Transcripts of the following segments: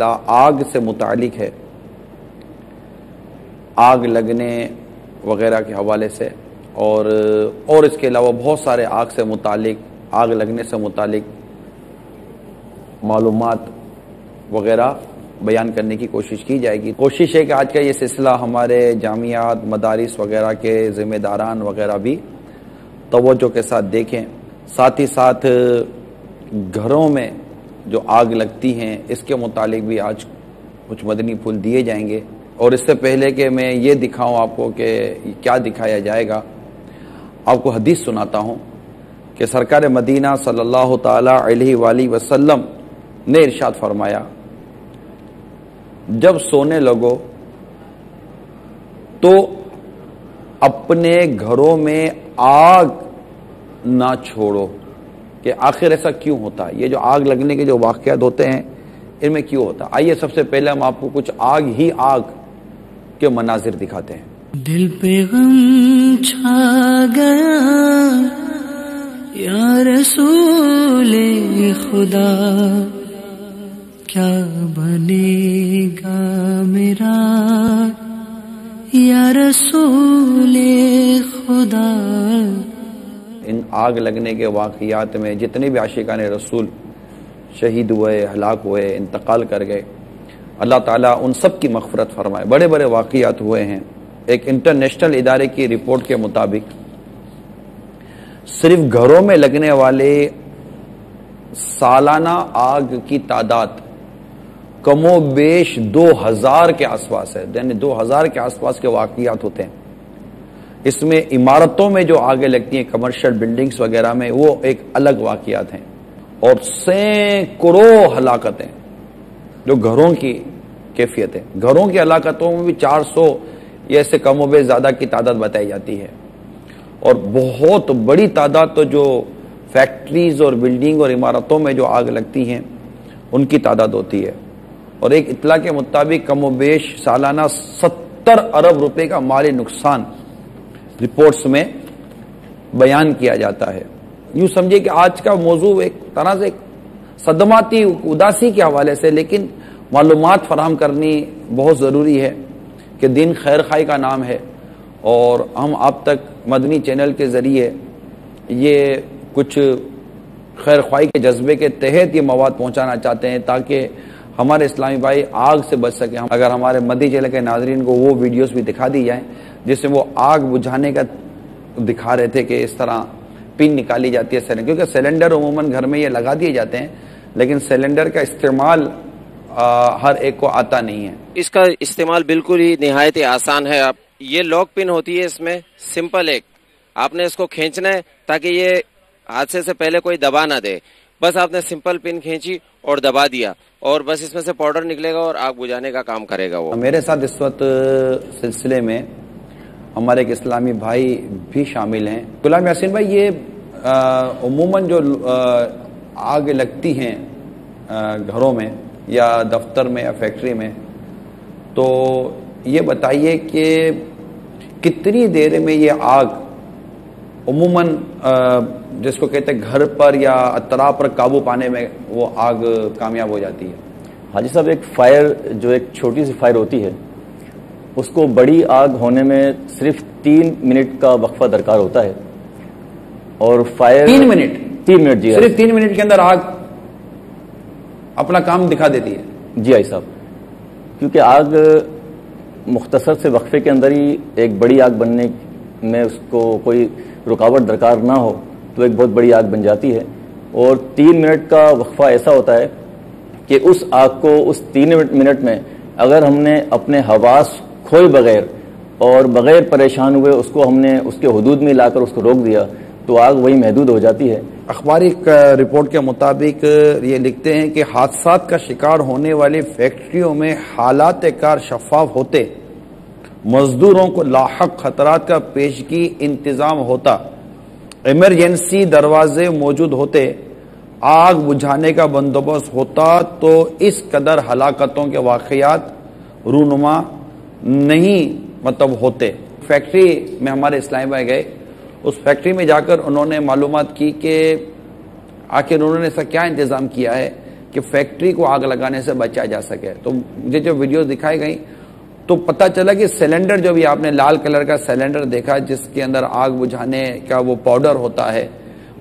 آگ سے متعلق ہے، آگ لگنے وغیرہ کے حوالے سے اور اس کے علاوہ بہت سارے آگ سے متعلق، آگ لگنے سے متعلق معلومات وغیرہ بیان کرنے کی کوشش کی جائے گی۔ کوشش ہے کہ آج کا یہ سلسلہ ہمارے جامعات، مدارس وغیرہ کے ذمہ داران وغیرہ بھی توجہ کے ساتھ دیکھیں، ساتھ ہی ساتھ گھروں میں جو آگ لگتی ہیں اس کے متعلق بھی آج کچھ مدنی پھول دیے جائیں گے۔ اور اس سے پہلے کہ میں یہ دکھاؤں آپ کو کہ کیا دکھایا جائے گا، آپ کو حدیث سناتا ہوں کہ سرکار مدینہ صلی اللہ تعالی علیہ وآلہ وسلم نے ارشاد فرمایا، جب سونے لگو تو اپنے گھروں میں آگ نہ چھوڑو۔ کہ آخر ایسا کیوں ہوتا ہے؟ یہ جو آگ لگنے کے جو واقعات ہوتے ہیں ان میں کیوں ہوتا ہے؟ آئیے سب سے پہلے ہم آپ کو کچھ آگ کے مناظر دکھاتے ہیں۔ دل پہ غم چھا گیا یا رسول خدا، کیا بنے گا میرا یا رسول خدا۔ ان آگ لگنے کے واقعات میں جتنے بھی عاشقان رسول شہید ہوئے، ہلاک ہوئے، انتقال کر گئے، اللہ تعالیٰ ان سب کی مغفرت فرمائے۔ بڑے بڑے واقعات ہوئے ہیں۔ ایک انٹرنیشنل ادارے کی رپورٹ کے مطابق صرف گھروں میں لگنے والے سالانہ آگ کی تعداد کم و بیش 2000 کے آس پاس ہے، یعنی 2000 کے آس پاس کے واقعات ہوتے ہیں۔ اس میں عمارتوں میں جو آگیں لگتی ہیں، کمرشل بلڈنگز وغیرہ میں، وہ ایک الگ واقعات ہیں، اور سینکڑوں ہلاکتیں جو گھروں کی کیفیت ہے۔ گھروں کی ہلاکتوں میں بھی 400 یا سے کم و بیش زیادہ کی تعداد بتائی جاتی ہے، اور بہت بڑی تعداد تو جو فیکٹریز اور بلڈنگ اور عمارتوں میں جو آگ لگتی ہیں ان کی تعداد ہوتی ہے۔ اور ایک اطلاع کے مطابق کم و بیش سالانہ 70 ارب روپے کا مالی نقصان رپورٹس میں بیان کیا جاتا ہے۔ یوں سمجھے کہ آج کا موضوع ایک طرح سے صدماتی اداسی کے حوالے سے، لیکن معلومات فراہم کرنی بہت ضروری ہے کہ دین خیر خواہی کا نام ہے، اور ہم آپ تک مدنی چینل کے ذریعے یہ کچھ خیر خواہی کے جذبے کے تحت یہ مواد پہنچانا چاہتے ہیں تاکہ ہمارے اسلامی بھائی آگ سے بچ سکیں۔ اگر ہمارے مدنی چینل کے ناظرین کو وہ ویڈیوز بھی دکھا دی جائیں جس میں وہ آگ بجھانے کا دکھا رہے تھے کہ اس طرح پن نکالی جاتی ہے سلنڈر، کیونکہ سلنڈر عموماً گھر میں یہ لگا دیے جاتے ہیں، لیکن سلنڈر کا استعمال ہر ایک کو آتا نہیں ہے۔ اس کا استعمال بالکل ہی نہایت آسان ہے۔ آپ یہ لاک پن ہوتی ہے، اس میں سمپل ایک آپ نے اس کو کھینچنا ہے تاکہ یہ حادثے سے پہلے کوئی دبا نہ دے۔ بس آپ نے سمپل پن کھینچی اور دبا دیا، اور بس اس میں سے پاؤڈر نکلے گا اور آگ بجھانے کا کام کرے گا وہ۔ میرے ساتھ اس وقت سلسلے میں ہمارے ایک اسلامی بھائی بھی شامل ہیں۔ غلام یاسین بھائی، یہ عموماً جو آگ لگتی ہیں گھروں میں یا دفتر میں یا فیکٹری میں، تو یہ بتائیے کہ کتنی دیر میں یہ آگ عموماً جس کو کہتے ہیں گھر پر یا اطراف پر قابو پانے میں وہ آگ کامیاب ہو جاتی ہے؟ حاجی صاحب، ایک فائر جو ایک چھوٹی سی فائر ہوتی ہے اس کو بڑی آگ ہونے میں صرف 3 منٹ کا وقفہ درکار ہوتا ہے، اور فائر 3 منٹ 3 منٹ جی صرف 3 منٹ کے اندر آگ اپنا کام دکھا دیتی ہے؟ جی آئی صاحب، کیونکہ آگ مختصر سے وقفے کے اندر ہی ایک بڑی آگ بننے میں اس کو کوئی رکاوٹ درکار نہ ہو تو ایک بہت بڑی آگ بن جاتی ہے۔ اور 3 منٹ کا وقفہ ایسا ہوتا ہے کہ اس آگ کو اس 3 منٹ میں اگر ہم نے اپنے حواس کھوئے بغیر اور بغیر پریشان ہوئے اس کو ہم نے اس کے حدود میں لا کر اس کو روک دیا تو آگ وہی محدود ہو جاتی ہے۔ اخباری رپورٹ کے مطابق یہ لکھتے ہیں کہ حادثات کا شکار ہونے والی فیکٹریوں میں حالات کار شفاف ہوتے، مزدوروں کو لاحق خطرات کا پیشگی انتظام ہوتا، ایمرجنسی دروازے موجود ہوتے، آگ بجھانے کا بندوبست ہوتا، تو اس قدر ہلاکتوں کے واقعات رونما نہیں ہوتے۔ فیکٹری میں ہمارے اسلامی بھائی گئے، اس فیکٹری میں جا کر انہوں نے معلومات کی کہ آخر انہوں نے ایسا کیا انتظام کیا ہے کہ فیکٹری کو آگ لگانے سے بچایا جا سکے. تو مجھے جو ویڈیوز دکھائی گئی تو پتہ چلا کہ سلنڈر جو بھی آپ نے لال کلر کا سلنڈر دیکھا جس کے اندر آگ بجھانے کا وہ پاؤڈر ہوتا ہے,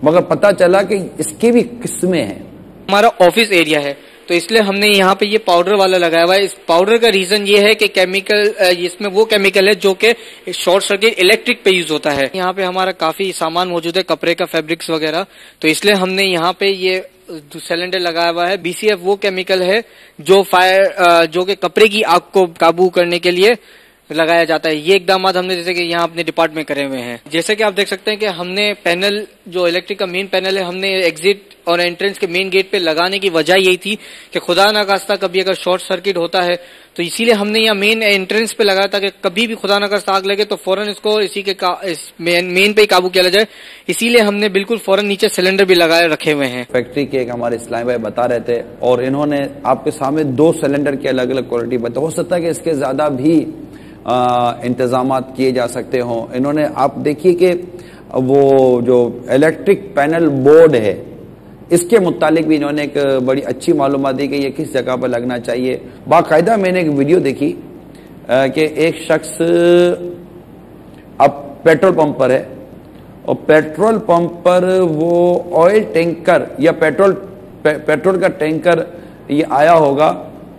مگر پتہ چلا کہ اس کی بھی قسمیں ہیں. ہمارا آفس ایریا ہے تو اس لیے ہم نے یہاں پہ یہ پاؤڈر والا لگایا ہوا ہے. اس پاؤڈر کا ریزن یہ ہے کہ کیمیکل, اس میں وہ کیمیکل ہے جو کہ شارٹ سرکٹ الیکٹرک پہ یوز ہوتا ہے. یہاں پہ ہمارا کافی سامان موجود ہے, کپڑے کا, فیبرکس وغیرہ, تو اس لیے ہم نے یہاں پہ یہ سلنڈر لگایا ہوا ہے. BCF وہ کیمیکل ہے جو کہ کپڑے کی آگ کو قابو کرنے کے لیے لگایا جاتا ہے. یہ اقدامات ہم نے جیسے کہ یہاں اپنے ڈپارٹمنٹ میں کرے ہوئے ہیں. جیسے کہ آپ دیکھ سکتے ہیں کہ ہم نے پینل, جو الیکٹرک کا مین پینل ہے, ہم نے ایگزٹ اور انٹرنس کے مین گیٹ پہ لگانے کی وجہ یہی تھی کہ خدا نخواستہ کبھی اگر شارٹ سرکٹ ہوتا ہے تو اسی لیے ہم نے یہاں مین انٹرنس پہ لگایا تھا کہ کبھی بھی خدا نخواستہ آگ لگے تو فوراً اس کو اسی کے مین پہ ہی قابو کیا جائے. اسی لیے ہم نے بالکل فوراً نیچے سلنڈر بھی لگائے رکھے ہوئے ہیں. فیکٹری کے ایک ہمارے اسلام بھائی بتا رہے تھے اور انہوں نے آپ کے سامنے 2 سلنڈر کی الگ الگ کوالٹی بتا. ہو سکتا ہے کہ اس کے زیادہ بھی انتظامات کیے جا سکتے ہوں. انہوں نے, آپ دیکھیے کہ وہ جو الیکٹرک پینل بورڈ ہے اس کے متعلق بھی انہوں نے ایک بڑی اچھی معلومات دی کہ یہ کس جگہ پر لگنا چاہیے. باقاعدہ میں نے ایک ویڈیو دیکھی کہ ایک شخص اب پیٹرول پمپ پر ہے اور پیٹرول پمپ پر وہ آئل ٹینکر یا پیٹرول کا ٹینکر یہ آیا ہوگا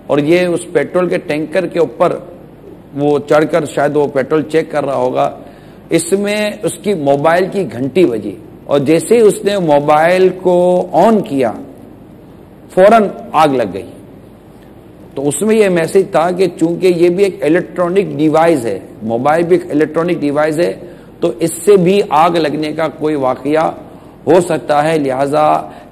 اور یہ اس پیٹرول کے ٹینکر کے اوپر وہ چڑھ کر شاید وہ پیٹرول چیک کر رہا ہوگا. اس میں اس کی موبائل کی گھنٹی بجی اور جیسے ہی اس نے موبائل کو آن کیا فوراً آگ لگ گئی. تو اس میں یہ میسج تھا کہ چونکہ یہ بھی ایک الیکٹرانک ڈیوائس ہے, موبائل بھی ایک الیکٹرانک ڈیوائس ہے, تو اس سے بھی آگ لگنے کا کوئی واقعہ ہو سکتا ہے. لہٰذا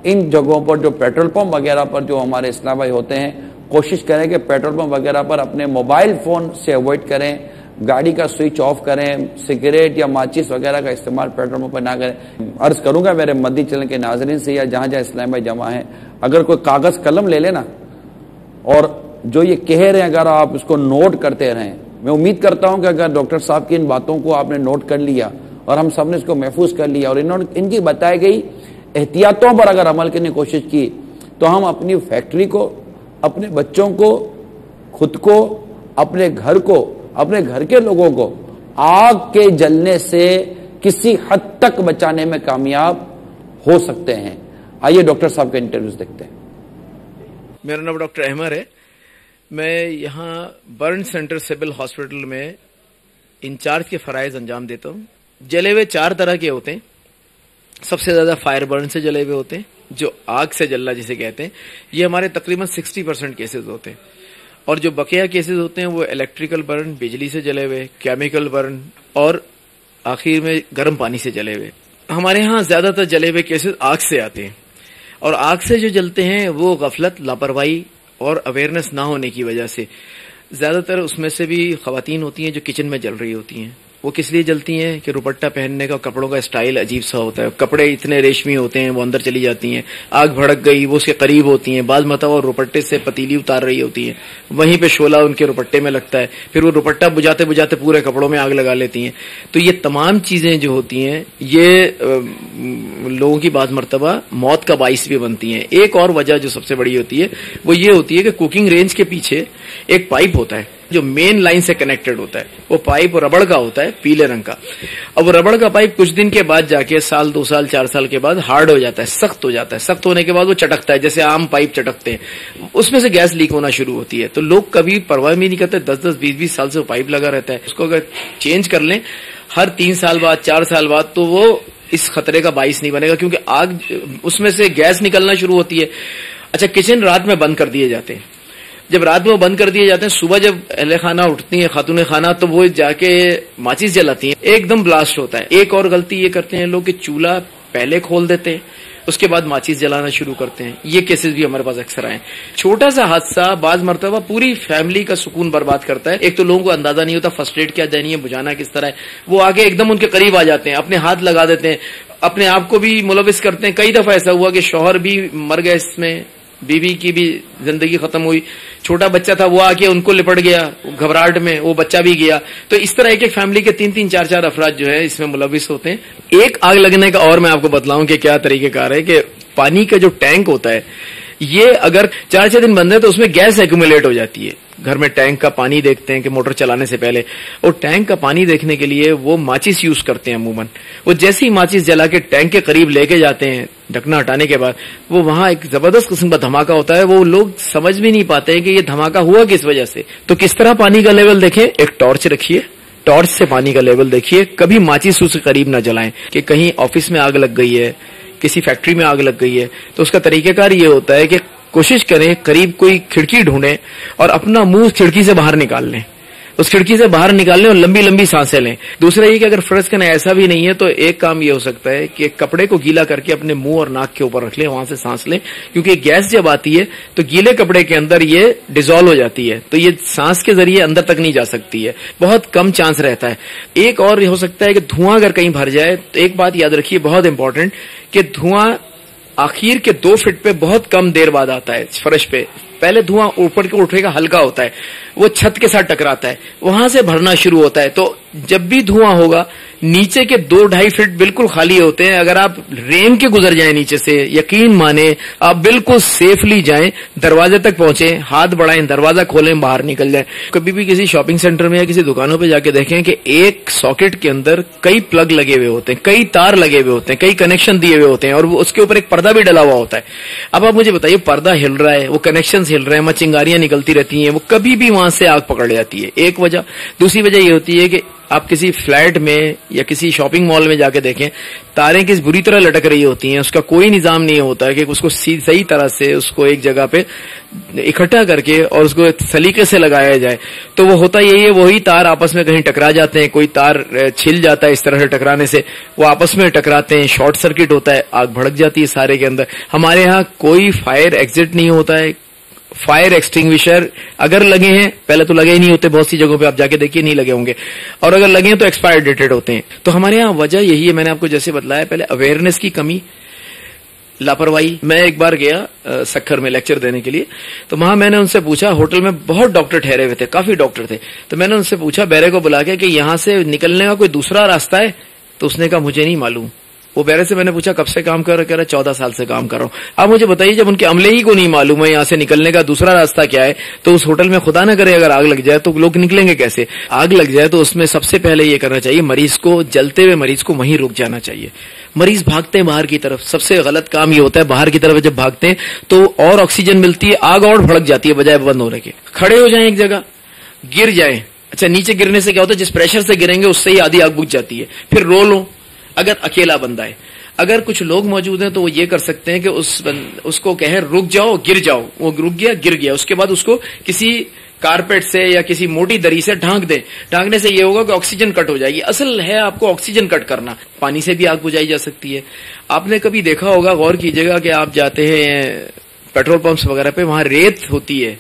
ان جگہوں پر جو پیٹرول پمپ وغیرہ پر جو ہمارے اسلام بھائی ہوتے ہیں کوشش کریں کہ پیٹرول پمپ وغیرہ پر اپنے موبائل فون سے اوائڈ کریں, گاڑی کا سوئچ آف کریں, سگریٹ یا ماچس وغیرہ کا استعمال پیٹرول پمپ پر نہ کریں. عرض کروں گا میرے مدی چینل کے ناظرین سے یا جہاں جہاں اسلام بھائی جمع ہیں, اگر کوئی کاغذ قلم لے لینا اور جو یہ کہہ رہے ہیں اگر آپ اس کو نوٹ کرتے رہیں, میں امید کرتا ہوں کہ اگر ڈاکٹر صاحب کی ان باتوں کو آپ نے نوٹ کر لیا اور ہم سب نے اس کو محفوظ کر لیا اور ان کی بتائی گئی احتیاطوں پر اگر عمل کرنے کی کوشش کی تو ہم اپنی فیکٹری کو, اپنے بچوں کو, خود کو, اپنے گھر کو, اپنے گھر کے لوگوں کو آگ کے جلنے سے کسی حد تک بچانے میں کامیاب ہو سکتے ہیں. آئیے ڈاکٹر صاحب کے انٹرویوز دیکھتے ہیں. میرا نام ڈاکٹر احمد ہے. میں یہاں برن سینٹر سول ہاسپٹل میں انچارج کے فرائض انجام دیتا ہوں. جلے ہوئے 4 طرح کے ہوتے ہیں. سب سے زیادہ فائر برن سے جلے ہوئے ہوتے ہیں, جو آگ سے جلنا جسے کہتے ہیں. یہ ہمارے تقریباً 60% کیسز ہوتے ہیں. اور جو بقیہ کیسز ہوتے ہیں وہ الیکٹریکل برن, بجلی سے جلے ہوئے, کیمیکل برن اور آخر میں گرم پانی سے جلے ہوئے. ہمارے ہاں زیادہ تر جلے ہوئے کیسز آگ سے آتے ہیں. اور آگ سے جو جلتے ہیں وہ غفلت, لاپرواہی اور اویئرنیس نہ ہونے کی وجہ سے. زیادہ تر اس میں سے بھی خواتین ہوتی ہیں جو کچن میں جل رہی ہوتی ہیں. وہ کس لیے جلتی ہیں کہ دوپٹہ پہننے کا, کپڑوں کا اسٹائل عجیب سا ہوتا ہے, کپڑے اتنے ریشمی ہوتے ہیں, وہ اندر چلی جاتی ہیں, آگ بھڑک گئی, وہ اس کے قریب ہوتی ہیں. بعض مرتبہ وہ دوپٹے سے پتیلی اتار رہی ہوتی ہیں, وہیں پہ شعلہ ان کے دوپٹے میں لگتا ہے, پھر وہ دوپٹہ بجھاتے بجھاتے پورے کپڑوں میں آگ لگا لیتی ہیں. تو یہ تمام چیزیں جو ہوتی ہیں یہ لوگوں کی بعض مرتبہ موت کا باعث بھی بنتی ہیں. ایک اور وجہ جو سب سے بڑی ہوتی ہے وہ یہ ہوتی ہے کہ کوکنگ رینج کے پیچھے ایک پائپ ہوتا ہے جو مین لائن سے کنیکٹڈ ہوتا ہے. وہ پائپ ربڑ کا ہوتا ہے, پیلے رنگ کا. اب وہ ربڑ کا پائپ کچھ دن کے بعد جا کے سال 2 سال 4 سال کے بعد ہارڈ ہو جاتا ہے, سخت ہو جاتا ہے. سخت ہونے کے بعد وہ چٹکتا ہے جیسے عام پائپ چٹکتے ہیں. اس میں سے گیس لیک ہونا شروع ہوتی ہے. تو لوگ کبھی پرواہ بھی نہیں کرتے. 10 20 سال سے وہ پائپ لگا رہتا ہے. اس کو اگر چینج کر لیں ہر 3 سال بعد 4 سال بعد تو وہ اس خطرے کا باعث نہیں بنے گا, کیونکہ آگ اس میں سے گیس نکلنا شروع ہوتی ہے. اچھا, کچن رات میں بند کر دیے جاتے ہیں. جب رات میں وہ بند کر دیے جاتے ہیں, صبح جب اہل خانہ اٹھتی ہیں, خاتون خانہ, تو وہ جا کے ماچس جلاتی ہیں, ایک دم بلاسٹ ہوتا ہے. ایک اور غلطی یہ کرتے ہیں لوگ کہ چولہا پہلے کھول دیتے ہیں, اس کے بعد ماچس جلانا شروع کرتے ہیں. یہ کیسز بھی ہمارے پاس اکثر آئے. چھوٹا سا حادثہ بعض مرتبہ پوری فیملی کا سکون برباد کرتا ہے. ایک تو لوگوں کو اندازہ نہیں ہوتا فرسٹ ایڈ کیا دینی ہے, بجھانا کس طرح ہے. وہ آگے ایک دم ان کے قریب آ جاتے ہیں, اپنے ہاتھ لگا دیتے ہیں, اپنے آپ کو بھی ملوث کرتے ہیں. کئی دفعہ ایسا ہوا کہ شوہر بھی مر گئے اس میں, بیوی کی بھی زندگی ختم ہوئی. چھوٹا بچہ تھا وہ آ کے ان کو لپٹ گیا گھبراہٹ میں, وہ بچہ بھی گیا. تو اس طرح ایک فیملی کے 3 4 افراد جو ہے اس میں ملوث ہوتے ہیں. ایک آگ لگنے کا اور میں آپ کو بتلاؤں کہ کیا طریقہ کار ہے کہ پانی کا جو ٹینک ہوتا ہے یہ اگر 4-6 دن بند ہے تو اس میں گیس ایکومولیٹ ہو جاتی ہے. گھر میں ٹینک کا پانی دیکھتے ہیں کہ موٹر چلانے سے پہلے, اور ٹینک کا پانی دیکھنے کے لیے وہ ماچس یوز کرتے ہیں عموماً. وہ جیسی ہی ماچس جلا کے ٹینک کے قریب لے کے جاتے ہیں ڈھکنا ہٹانے کے بعد, وہ وہاں ایک زبردست قسم کا دھماکہ ہوتا ہے. وہ لوگ سمجھ بھی نہیں پاتے کہ یہ دھماکہ ہوا کس وجہ سے. تو کس طرح پانی کا لیول دیکھیں, ایک ٹارچ رکھیے, ٹارچ سے پانی کا لیول دیکھیے. کبھی ماچس اس کے قریب نہ جلائیں کہ کہیں آفس میں آگ لگ گئی ہے, کسی فیکٹری میں آگ لگ گئی ہے. تو اس کا طریقہ کار یہ ہوتا ہے کہ کوشش کریں قریب کوئی کھڑکی ڈھونڈیں اور اپنا منہ کھڑکی سے باہر نکال لیں, اس کھڑکی سے باہر نکال لیں اور لمبی لمبی سانسیں لیں. دوسرا یہ کہ اگر فرض کریں ایسا بھی نہیں ہے تو ایک کام یہ ہو سکتا ہے کہ کپڑے کو گیلا کر کے اپنے منہ اور ناک کے اوپر رکھ لیں, وہاں سے سانس لیں, کیونکہ گیس جب آتی ہے تو گیلے کپڑے کے اندر یہ ڈیزالو ہو جاتی ہے, تو یہ سانس کے ذریعے اندر تک نہیں جا سکتی ہے, بہت کم چانس رہتا ہے. ایک اور ہو سکتا ہے کہ دھواں اگر کہیں بھر جائے تو ایک بات یاد رکھیے بہت امپورٹنٹ, کہ دھواں آخر کے 2 فٹ پہ بہت کم دیر بعد آتا ہے فرش پہ. پہلے دھواں اوپر کے اٹھے گا, ہلکا ہوتا ہے, وہ چھت کے ساتھ ٹکراتا ہے, وہاں سے بھرنا شروع ہوتا ہے. تو جب بھی دھواں ہوگا نیچے کے 2-2.5 فٹ بالکل خالی ہوتے ہیں. اگر آپ رین کے گزر جائیں نیچے سے, یقین مانیں آپ بالکل سیفلی جائیں, دروازے تک پہنچیں, ہاتھ بڑھائیں, دروازہ کھولیں, باہر نکل جائیں. کبھی بھی کسی شاپنگ سینٹر میں یا کسی دکانوں پہ جا کے دیکھیں کہ ایک ساکٹ کے اندر کئی پلگ لگے ہوئے ہوتے ہیں, کئی تار لگے ہوئے ہوتے ہیں, کئی کنیکشن دیے ہوئے ہوتے ہیں, اور اس کے اوپر ایک پردہ بھی ڈلا ہوا ہوتا ہے. اب آپ مجھے بتائیے, پردہ ہل رہا ہے, وہ کنیکشن ہل رہے ہیں, وہاں چنگاریاں نکلتی رہتی ہیں, وہ کبھی بھی وہاں سے آگ پکڑ جاتی ہے. ایک وجہ. دوسری وجہ یہ ہوتی ہے کہ آپ کسی فلیٹ میں یا کسی شاپنگ مال میں جا کے دیکھیں, تاریں کس بری طرح لٹک رہی ہوتی ہیں, اس کا کوئی نظام نہیں ہوتا ہے کہ اس کو صحیح طرح سے اس کو ایک جگہ پہ اکٹھا کر کے اور اس کو سلیقے سے لگایا جائے. تو وہ ہوتا یہی ہے, وہی تار آپس میں کہیں ٹکرا جاتے ہیں, کوئی تار چھل جاتا ہے اس طرح سے ٹکرانے سے, وہ آپس میں ٹکراتے ہیں, شارٹ سرکٹ ہوتا ہے, آگ بھڑک جاتی ہے سارے کے اندر. ہمارے ہاں کوئی فائر ایگزٹ نہیں ہوتا ہے. فائر ایکسٹنگوشر اگر لگے ہیں, پہلے تو لگے ہی نہیں ہوتے, بہت سی جگہوں پہ آپ جا کے دیکھیے نہیں لگے ہوں گے, اور اگر لگے ہیں تو ایکسپائر ڈیٹڈ ہوتے ہیں. تو ہمارے ہاں وجہ یہی ہے, میں نے آپ کو جیسے بتلایا پہلے, اویئرنیس کی کمی, لاپرواہی. میں ایک بار گیا سکھر میں لیکچر دینے کے لیے, تو وہاں میں نے ان سے پوچھا, ہوٹل میں بہت ڈاکٹر ٹھہرے ہوئے تھے, کافی ڈاکٹر تھے, تو میں نے ان سے پوچھا بیرے کو بلا کے کہ یہاں سے نکلنے کا کوئی دوسرا راستہ ہے؟ تو اس نے کہا مجھے نہیں معلوم. وہ بیرے سے میں نے پوچھا کب سے کام کر رہا, کہہ رہا 14 سال سے کام کر رہا ہوں. آپ مجھے بتائیے, جب ان کے عملے ہی کو نہیں معلوم ہے یہاں سے نکلنے کا دوسرا راستہ کیا ہے, تو اس ہوٹل میں خدا نہ کرے اگر آگ لگ جائے تو لوگ نکلیں گے کیسے؟ آگ لگ جائے تو اس میں سب سے پہلے یہ کرنا چاہیے, مریض کو, جلتے ہوئے مریض کو وہیں رک جانا چاہیے. مریض بھاگتے ہیں باہر کی طرف, سب سے غلط کام یہ ہوتا ہے, باہر کی طرف جب بھاگتے ہیں تو اور آکسیجن ملتی ہے, آگ اور بھڑک جاتی ہے بجائے بند ہونے کے. کھڑے ہو جائیں ایک جگہ, گر جائیں. اچھا, نیچے گرنے سے کیا ہوتا ہے, جس پریشر سے گریں گے اس سے ہی آدھی آگ بجھ جاتی ہے. پھر رو لو اگر اکیلا بندہ ہے. اگر کچھ لوگ موجود ہیں تو وہ یہ کر سکتے ہیں کہ اس کو کہیں رک جاؤ, گر جاؤ. وہ رک گیا, گر گیا, اس کے بعد اس کو کسی کارپیٹ سے یا کسی موٹی دری سے ڈھانک دیں. ڈھانکنے سے یہ ہوگا کہ آکسیجن کٹ ہو جائے گی. اصل ہے آپ کو آکسیجن کٹ کرنا. پانی سے بھی آگ بجھائی جا سکتی ہے. آپ نے کبھی دیکھا ہوگا, غور کیجیے گا کہ آپ جاتے ہیں پیٹرول پمپس وغیرہ پہ, وہاں ریت ہوتی ہے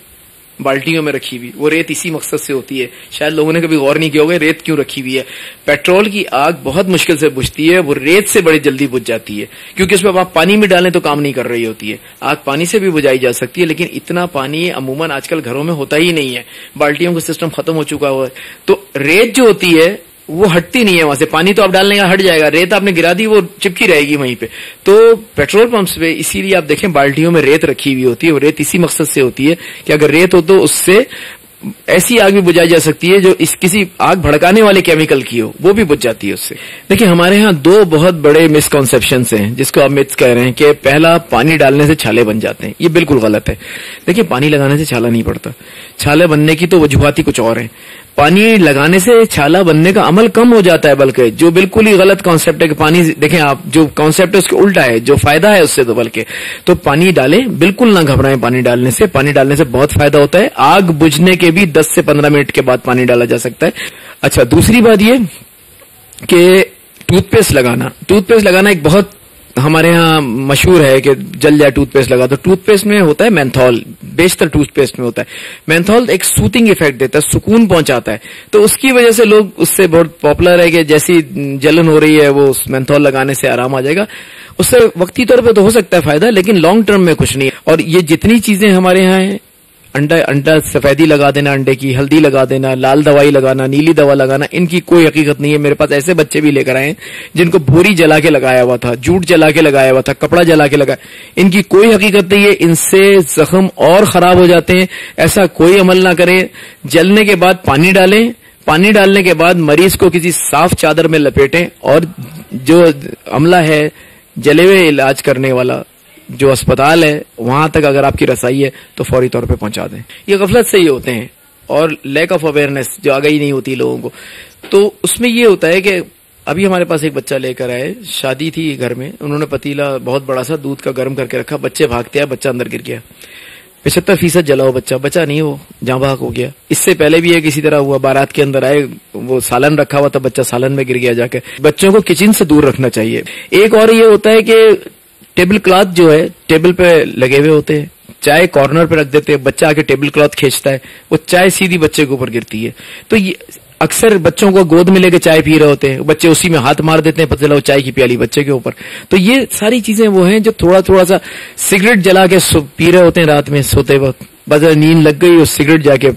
بالٹیوں میں رکھی ہوئی. وہ ریت اسی مقصد سے ہوتی ہے, شاید لوگوں نے کبھی غور نہیں کیا ہوگا ریت کیوں رکھی ہوئی ہے. پیٹرول کی آگ بہت مشکل سے بجھتی ہے, وہ ریت سے بڑی جلدی بجھ جاتی ہے, کیونکہ اس میں آپ پانی میں ڈالیں تو کام نہیں کر رہی ہوتی ہے. آگ پانی سے بھی بجھائی جا سکتی ہے, لیکن اتنا پانی عموماً آج کل گھروں میں ہوتا ہی نہیں ہے, بالٹیوں کا سسٹم ختم ہو چکا ہوا ہے. تو ریت جو ہوتی ہے وہ ہٹتی نہیں ہے وہاں سے. پانی تو آپ ڈالنے کا ہٹ جائے گا, ریت آپ نے گرا دی وہ چپکی رہے گی وہیں پہ. تو پیٹرول پمپس پہ اسی لیے آپ دیکھیں بالٹیوں میں ریت رکھی ہوئی ہوتی ہے. وہ ریت اسی مقصد سے ہوتی ہے کہ اگر ریت ہو تو اس سے ایسی آگ بھی بجھائی جا سکتی ہے جو کسی آگ بھڑکانے والے کیمیکل کی ہو, وہ بھی بجھ جاتی ہے اس سے. دیکھیں ہمارے ہاں 2 بہت بڑے مسکنسیپشنز ہیں جس کو آپ متس کہہ رہے ہیں, کہ پہلا پانی ڈالنے سے چھالے بن جاتے ہیں. یہ بالکل غلط ہے. دیکھیں پانی لگانے سے چھالا نہیں پڑتا. چھالے بننے کی تو وجوہات ہی کچھ اور ہیں. پانی لگانے سے چھالا بننے کا عمل کم ہو جاتا ہے, بلکہ جو بالکل ہی غلط کانسیپٹ ہے کہ پانی, دیکھیں آپ جو کانسیپٹ ہے اس کے الٹا ہے, جو فائدہ ہے اس سے تو بلکہ. تو پانی ڈالیں, بالکل نہ گھبرائیں پانی ڈالنے سے. پانی ڈالنے سے بہت فائدہ ہوتا ہے. آگ بجھنے کے بھی 10 سے 15 منٹ کے بعد پانی ڈالا جا سکتا ہے. اچھا, دوسری بات یہ کہ ٹوتھ پیسٹ لگانا ایک بہت ہمارے ہاں مشہور ہے کہ جل جائے ٹوتھ پیسٹ لگا. تو ٹوتھ پیسٹ میں ہوتا ہے مینتھول, بیشتر ٹوتھ پیسٹ میں ہوتا ہے مینتھول. ایک سوتنگ ایفیکٹ دیتا ہے, سکون پہنچاتا ہے. تو اس کی وجہ سے لوگ اس سے بہت پاپولر ہے کہ جیسی جلن ہو رہی ہے وہ مینتھول لگانے سے آرام آ جائے گا. اس سے وقتی طور پہ تو ہو سکتا ہے فائدہ, لیکن لانگ ٹرم میں کچھ نہیں. اور یہ جتنی چیزیں ہمارے یہاں ہیں انڈا سفیدی لگا دینا, انڈے کی ہلدی لگا دینا, لال دوائی لگانا, نیلی دوا لگانا, ان کی کوئی حقیقت نہیں ہے. میرے پاس ایسے بچے بھی لے کر آئے جن کو بھوری جلا کے لگایا ہوا تھا, جوٹ جلا کے لگایا ہوا تھا, کپڑا جلا کے لگایا. ان کی کوئی حقیقت نہیں ہے, ان سے زخم اور خراب ہو جاتے ہیں. ایسا کوئی عمل نہ کریں. جلنے کے بعد پانی ڈالیں, پانی ڈالنے کے بعد مریض کو کسی صاف چادر میں لپیٹیں, اور جو عملہ ہے جلے ہوئے علاج کرنے والا جو اسپتال ہے وہاں تک اگر آپ کی رسائی ہے تو فوری طور پہ پہنچا دیں. یہ غفلت سے ہی ہوتے ہیں, اور لیک آف اویئرنیس, جو آگاہی نہیں ہوتی لوگوں کو. تو اس میں یہ ہوتا ہے کہ ابھی ہمارے پاس ایک بچہ لے کر آئے, شادی تھی گھر میں, انہوں نے پتیلا بہت بڑا سا دودھ کا گرم کر کے رکھا, بچے بھاگتے ہیں, بچہ اندر گر گیا. 75% جلا ہو بچہ نہیں, وہ جہاں بھاگ ہو گیا. اس سے پہلے بھی ایک اسی طرح ہوا, بارات کے اندر آئے, وہ سالن رکھا ہوا تھا, بچہ سالن میں گر گیا جا کے. بچوں کو کچن سے دور رکھنا چاہیے. ایک اور یہ ہوتا ہے کہ ٹیبل کلاتھ جو ہے ٹیبل پہ لگے ہوئے ہوتے ہیں, چائے کارنر پہ رکھ دیتے ہیں, بچہ آ کے ٹیبل کلاتھ کھینچتا ہے, وہ چائے سیدھی بچے کے اوپر گرتی ہے. تو یہ اکثر بچوں کو گود میں لے کے چائے پی رہے ہوتے ہیں, بچے اسی میں ہاتھ مار دیتے ہیں, پتہ چلا وہ چائے کی پیالی بچے کے اوپر. تو یہ ساری چیزیں وہ ہیں جو تھوڑا سا سگریٹ جلا کے پی رہے ہوتے ہیں رات میں سوتے وقت, بس نیند لگ گئی, وہ سگریٹ جا کے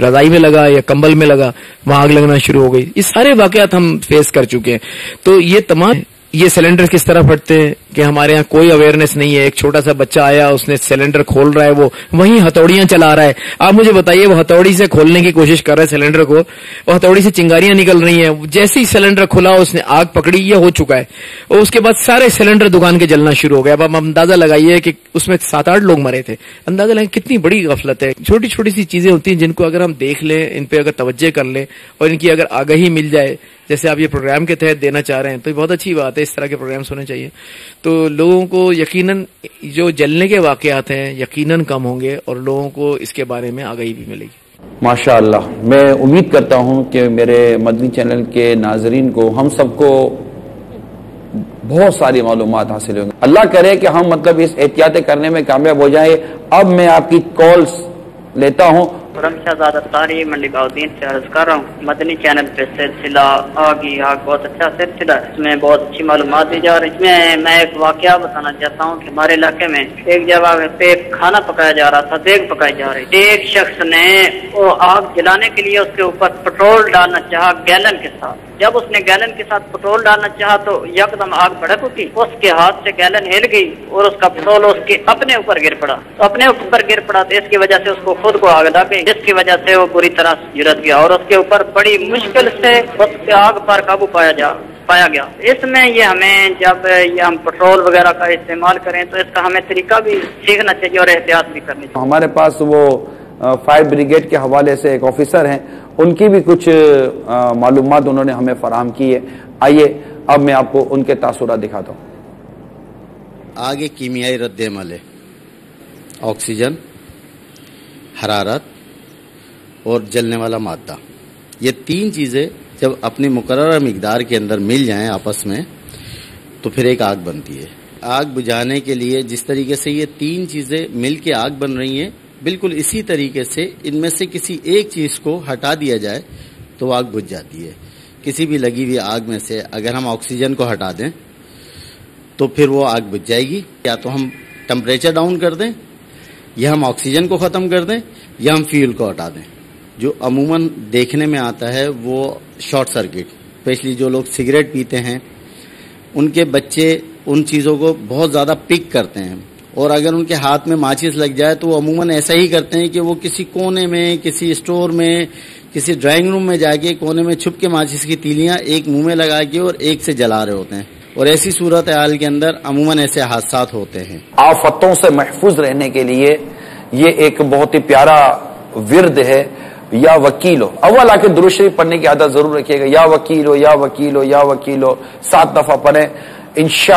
رضائی میں لگا یا کمبل میں لگا, وہاں آگ لگنا شروع ہو گئی. یہ سارے واقعات ہم فیس کر چکے ہیں. تو یہ تمام, یہ سلنڈر کس طرح پھٹتے ہیں کہ ہمارے ہاں کوئی اویئرنیس نہیں ہے. ایک چھوٹا سا بچہ آیا, اس نے سلنڈر کھول رہا ہے, وہ وہیں ہتھوڑیاں چلا رہا ہے. آپ مجھے بتائیے, وہ ہتھوڑی سے کھولنے کی کوشش کر رہا ہے سلنڈر کو, وہ ہتھوڑی سے چنگاریاں نکل رہی ہیں. جیسے ہی سلنڈر کھلا اس نے آگ پکڑی, یہ ہو چکا ہے. اور اس کے بعد سارے سلنڈر دکان کے جلنا شروع ہو گیا. اب آپ اندازہ لگائیے کہ اس میں 7-8 لوگ مرے تھے. اندازہ لگائیں کتنی بڑی غفلت ہے. چھوٹی چھوٹی سی چیزیں ہوتی ہیں جن کو اگر ہم دیکھ لیں, ان پہ اگر توجہ کر لیں, اور ان کی اگر آگاہی مل جائے, جیسے آپ یہ پروگرام کے تحت دینا چاہ رہے ہیں, تو یہ بہت اچھی بات ہے. اس طرح کے پروگرامز ہونے چاہیے. تو لوگوں کو یقیناً جو جلنے کے واقعات ہیں یقیناً کم ہوں گے, اور لوگوں کو اس کے بارے میں آگاہی بھی ملے گی. ماشاء اللہ. میں امید کرتا ہوں کہ میرے مدنی چینل کے ناظرین کو, ہم سب کو بہت ساری معلومات حاصل ہوں گی. اللہ کرے کہ ہم مطلب اس احتیاطیں کرنے میں کامیاب ہو جائیں. اب میں آپ کی کالز لیتا ہوں. شہزاد اختاری منڈی باؤدین سے عرض کر رہا ہوں. مدنی چینل پہ سلسلہ آگ بہت اچھا سلسلہ ہے, اس میں بہت اچھی معلومات دی جا رہی. اس میں ایک واقعہ بتانا چاہتا ہوں کہ ہمارے علاقے میں ایک جگہ پہ کھانا پکایا جا رہا تھا, دیگ پکائی جا رہی. ایک شخص نے وہ آگ جلانے کے لیے اس کے اوپر پٹرول ڈالنا چاہا گیلن کے ساتھ. جب اس نے گیلن کے ساتھ پٹرول ڈالنا چاہا تو یکدم آگ بھڑک اٹھی, اس کے ہاتھ سے گیلن ہل گئی اور اس کا پٹرول اس کے اپنے اوپر گر پڑا. تو اس کی وجہ سے اس کو خود کو آگ لگ گئی, جس کی وجہ سے وہ بری طرح جھلس گیا, اور اس کے اوپر بڑی مشکل سے اس کے آگ پر قابو پایا گیا. اس میں یہ ہمیں جب یہ ہم پٹرول وغیرہ کا استعمال کریں تو اس کا ہمیں طریقہ بھی سیکھنا چاہیے اور احتیاط بھی کرنی چاہیے. ہمارے پاس وہ فائر بریگیڈ کے حوالے سے ایک آفیسر ہیں, ان کی بھی کچھ معلومات انہوں نے ہمیں فراہم کی ہے. آئیے اب میں آپ کو ان کے تاثرات دکھاتا ہوں. آگ ایک کیمیائی رد عمل ہے. آکسیجن, حرارت اور جلنے والا مادہ, یہ 3 چیزیں جب اپنی مقررہ مقدار کے اندر مل جائیں آپس میں تو پھر ایک آگ بنتی ہے. آگ بجھانے کے لیے جس طریقے سے یہ 3 چیزیں مل کے آگ بن رہی ہیں, بالکل اسی طریقے سے ان میں سے کسی ایک چیز کو ہٹا دیا جائے تو آگ بجھ جاتی ہے. کسی بھی لگی ہوئی آگ میں سے اگر ہم آکسیجن کو ہٹا دیں تو پھر وہ آگ بجھ جائے گی. یا تو ہم ٹمپریچر ڈاؤن کر دیں, یا ہم آکسیجن کو ختم کر دیں, یا ہم فیول کو ہٹا دیں. جو عموماً دیکھنے میں آتا ہے وہ شارٹ سرکٹ, اسپیشلی جو لوگ سگریٹ پیتے ہیں ان کے بچے ان چیزوں کو بہت زیادہ پک کرتے ہیں, اور اگر ان کے ہاتھ میں ماچس لگ جائے تو وہ عموماً ایسا ہی کرتے ہیں کہ وہ کسی کونے میں, کسی اسٹور میں, کسی ڈرائنگ روم میں جا کے کونے میں چھپ کے ماچس کی تیلیاں ایک منہ میں لگا کے اور ایک سے جلا رہے ہوتے ہیں. اور ایسی صورتحال کے اندر عموماً ایسے حادثات ہوتے ہیں. آفتوں سے محفوظ رہنے کے لیے یہ ایک بہت ہی پیارا ورد ہے, یا وکیلو. اول آ کے درود شریف پڑھنے کی عادت ضرور رکھیے گا. یا وکیلو یا وکیلو یا وکیلو 7 دفعہ پڑھیں انشاءاللہ.